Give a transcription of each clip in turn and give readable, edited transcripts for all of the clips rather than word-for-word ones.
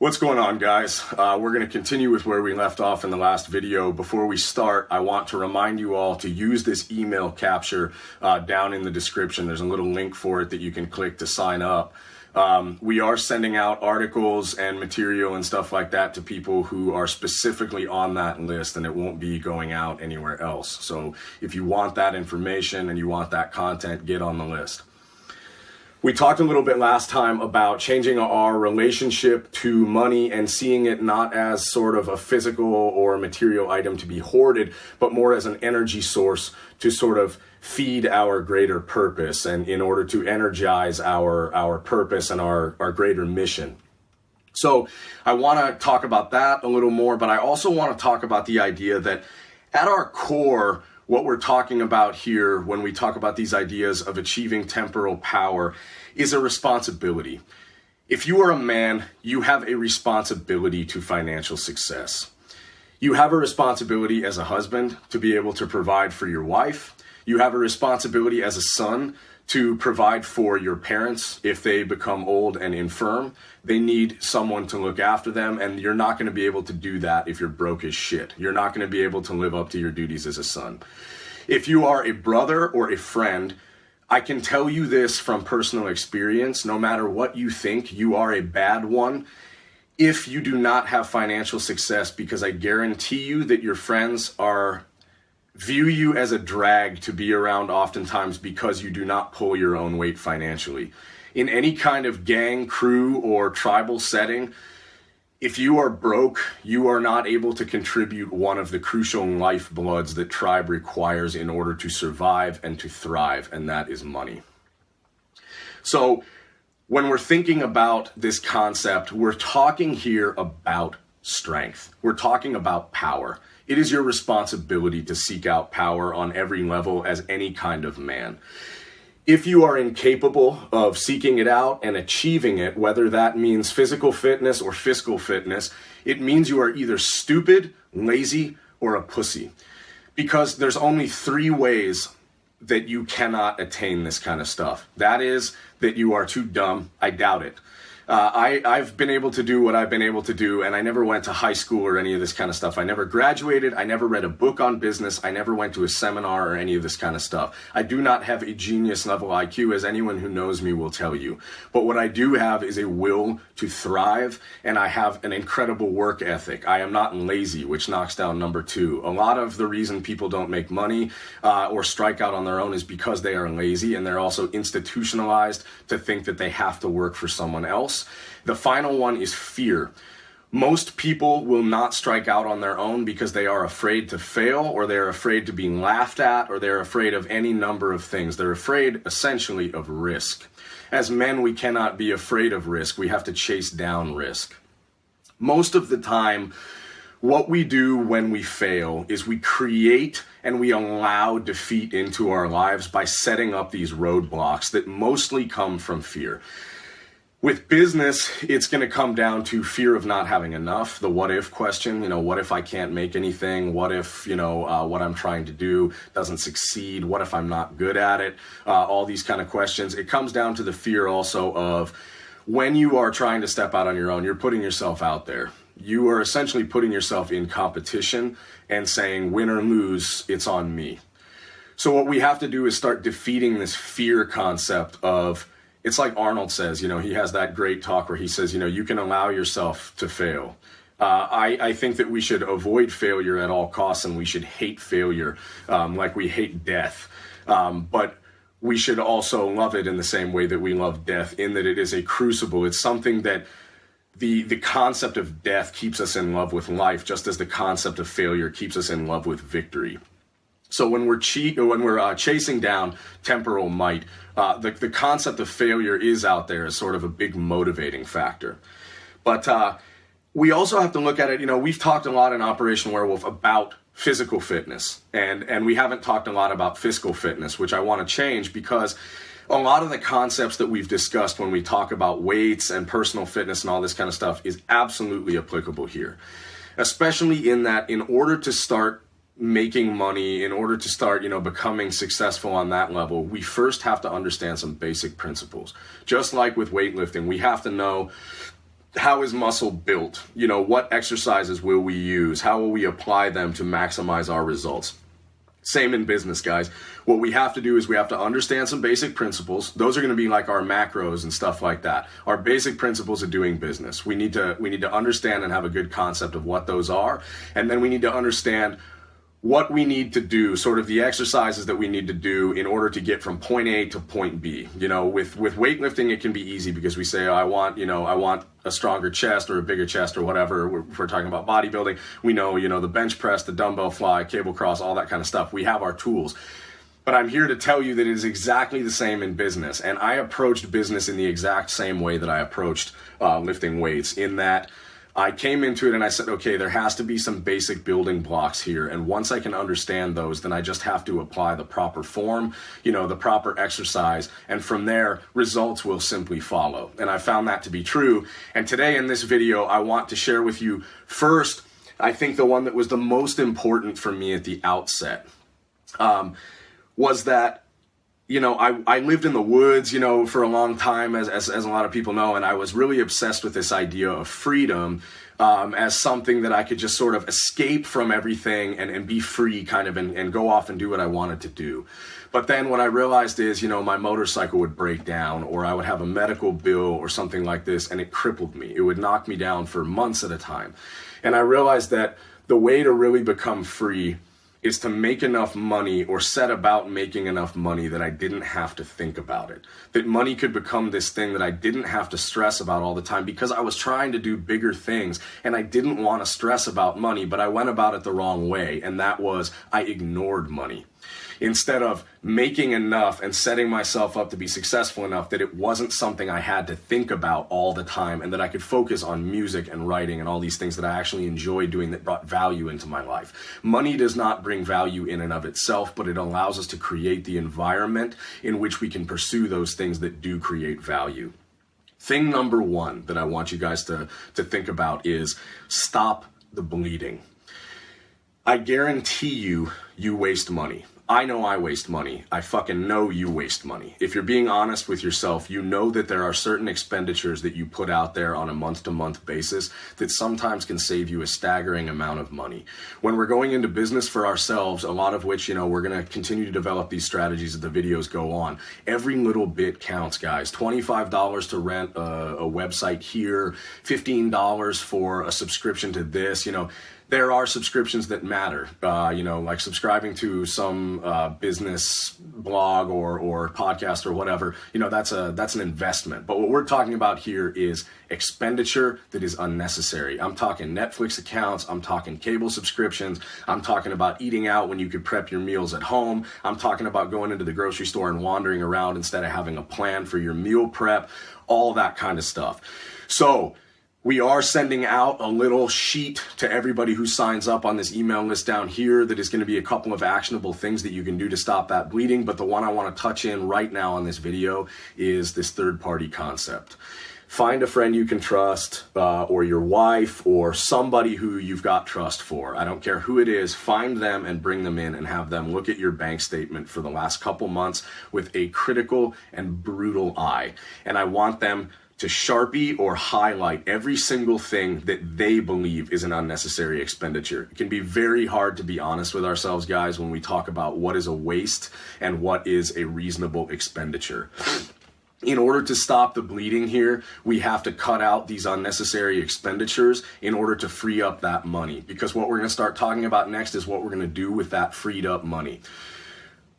What's going on, guys? We're going to continue with where we left off in the last video. Before we start, I want to remind you all to use this email capture down in the description. There's a little link for it that you can click to sign up. We are sending out articles and material and stuff like that to people who are specifically on that list, and it won't be going out anywhere else. So if you want that information and you want that content, get on the list. We talked a little bit last time about changing our relationship to money and seeing it not as sort of a physical or material item to be hoarded, but more as an energy source to sort of feed our greater purpose and in order to energize our purpose and our greater mission. So I want to talk about that a little more, but I also want to talk about the idea that at our core, what we're talking about here when we talk about these ideas of achieving temporal power is a responsibility. If you are a man, you have a responsibility to financial success. You have a responsibility as a husband to be able to provide for your wife. You have a responsibility as a son to provide for your parents. If they become old and infirm, they need someone to look after them, and you're not going to be able to do that if you're broke as shit. You're not going to be able to live up to your duties as a son. If you are a brother or a friend, I can tell you this from personal experience, no matter what you think, you are a bad one if you do not have financial success, because I guarantee you that your friends view you as a drag to be around oftentimes because you do not pull your own weight financially. In any kind of gang, crew, or tribal setting, if you are broke, you are not able to contribute one of the crucial lifebloods that tribe requires in order to survive and to thrive, and that is money. So when we're thinking about this concept, we're talking here about strength. We're talking about power. It is your responsibility to seek out power on every level as any kind of man. If you are incapable of seeking it out and achieving it, whether that means physical fitness or fiscal fitness, it means you are either stupid, lazy, or a pussy. Because there's only 3 ways that you cannot attain this kind of stuff. That is that you are too dumb. I doubt it. I've been able to do what I've been able to do, and I never went to high school or any of this kind of stuff. I never graduated. I never read a book on business. I never went to a seminar or any of this kind of stuff. I do not have a genius level IQ, as anyone who knows me will tell you. But what I do have is a will to thrive, and I have an incredible work ethic. I am not lazy, which knocks down number 2. A lot of the reason people don't make money or strike out on their own is because they are lazy, and they're also institutionalized to think that they have to work for someone else. The final one is fear. Most people will not strike out on their own because they are afraid to fail, or they're afraid to be laughed at, or they're afraid of any number of things. They're afraid essentially of risk. As men, we cannot be afraid of risk. We have to chase down risk. Most of the time, what we do when we fail is we create and we allow defeat into our lives by setting up these roadblocks that mostly come from fear. With business, it's going to come down to fear of not having enough, the what if question. What if I can't make anything? What if, what I'm trying to do doesn't succeed? What if I'm not good at it? All these kind of questions. It comes down to the fear also of when you are trying to step out on your own, you're putting yourself out there. You are essentially putting yourself in competition and saying, win or lose, it's on me. So what we have to do is start defeating this fear concept of, it's like Arnold says, he has that great talk where he says, you can allow yourself to fail. I think that we should avoid failure at all costs, and we should hate failure like we hate death. But we should also love it in the same way that we love death, in that it is a crucible. It's something that the concept of death keeps us in love with life, just as the concept of failure keeps us in love with victory. So when we're chasing down temporal might, the concept of failure is out there as sort of a big motivating factor. But we also have to look at it, we've talked a lot in Operation Werewolf about physical fitness, and we haven't talked a lot about fiscal fitness, which I want to change because a lot of the concepts that we've discussed when we talk about weights and personal fitness and all this kind of stuff is absolutely applicable here, especially in that in order to start making money, in order to start, becoming successful on that level, we first have to understand some basic principles. Just like with weightlifting, we have to know how is muscle built? You know, what exercises will we use? How will we apply them to maximize our results? Same in business, guys. What we have to do is we have to understand some basic principles. Those are going to be like our macros and stuff like that. Our basic principles of doing business. We need to understand and have a good concept of what those are. And then we need to understand what we need to do, sort of the exercises that we need to do in order to get from point A to point B. You know, with weightlifting, it can be easy because we say, oh, I want a stronger chest or a bigger chest or whatever. If we're talking about bodybuilding, we know, the bench press, the dumbbell fly, cable cross, all that kind of stuff. We have our tools. But I'm here to tell you that it is exactly the same in business. And I approached business in the exact same way that I approached lifting weights, in that I came into it and I said, okay, there has to be some basic building blocks here. And once I can understand those, then I just have to apply the proper form, the proper exercise. And from there, results will simply follow. And I found that to be true. And today in this video, I want to share with you first, I think the one that was the most important for me at the outset was that I lived in the woods, for a long time, as a lot of people know, and I was really obsessed with this idea of freedom as something that I could just sort of escape from everything and be free kind of and go off and do what I wanted to do. But then what I realized is, my motorcycle would break down, or I would have a medical bill or something like this, and it crippled me. It would knock me down for months at a time. And I realized that the way to really become free is to make enough money, or set about making enough money that I didn't have to think about it. That money could become this thing that I didn't have to stress about all the time, because I was trying to do bigger things and I didn't want to stress about money, but I went about it the wrong way. And that was, I ignored money. Instead of making enough and setting myself up to be successful enough that it wasn't something I had to think about all the time, and that I could focus on music and writing and all these things that I actually enjoyed doing that brought value into my life. Money does not bring value in and of itself, but it allows us to create the environment in which we can pursue those things that do create value. Thing number one that I want you guys to think about is stop the bleeding. I guarantee you waste money. I know I waste money. I fucking know you waste money. If you're being honest with yourself, you know that there are certain expenditures that you put out there on a month-to-month basis that sometimes can save you a staggering amount of money. When we're going into business for ourselves, a lot of which, we're going to continue to develop these strategies as the videos go on. Every little bit counts, guys. $25 to rent a website here, $15 for a subscription to this, There are subscriptions that matter, like subscribing to some business blog or podcast or whatever. That's an investment. But what we're talking about here is expenditure that is unnecessary. I'm talking Netflix accounts. I'm talking cable subscriptions. I'm talking about eating out when you could prep your meals at home. I'm talking about going into the grocery store and wandering around instead of having a plan for your meal prep, all that kind of stuff. So we are sending out a little sheet to everybody who signs up on this email list down here that is going to be a couple of actionable things that you can do to stop that bleeding. But the one I want to touch in right now on this video is this third-party concept. Find a friend you can trust, or your wife, or somebody who you've got trust for. I don't care who it is. Find them and bring them in and have them look at your bank statement for the last couple months with a critical and brutal eye. And I want them to Sharpie or highlight every single thing that they believe is an unnecessary expenditure. It can be very hard to be honest with ourselves, guys, when we talk about what is a waste and what is a reasonable expenditure. In order to stop the bleeding here, we have to cut out these unnecessary expenditures in order to free up that money. Because what we're going to start talking about next is what we're going to do with that freed up money.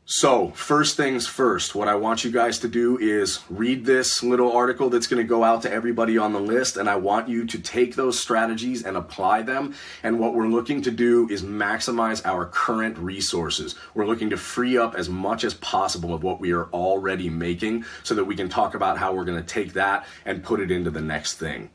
So, first things first, what I want you guys to do is read this little article that's going to go out to everybody on the list, and I want you to take those strategies and apply them. And what we're looking to do is maximize our current resources. We're looking to free up as much as possible of what we are already making so that we can talk about how we're going to take that and put it into the next thing.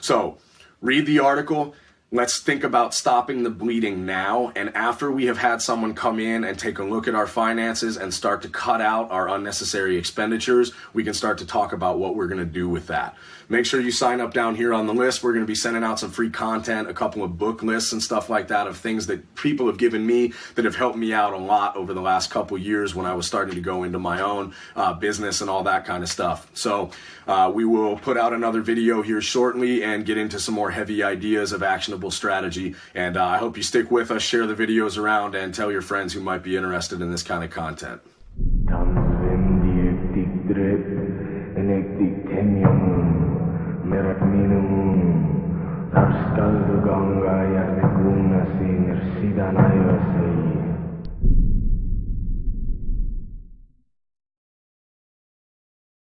So, read the article. Let's think about stopping the bleeding now, and after we have had someone come in and take a look at our finances and start to cut out our unnecessary expenditures, we can start to talk about what we're going to do with that. Make sure you sign up down here on the list. We're going to be sending out some free content, a couple of book lists and stuff like that of things that people have given me that have helped me out a lot over the last couple years when I was starting to go into my own business and all that kind of stuff. So we will put out another video here shortly and get into some more heavy ideas of actionable strategy. And I hope you stick with us, share the videos around, and tell your friends who might be interested in this kind of content. Fiscal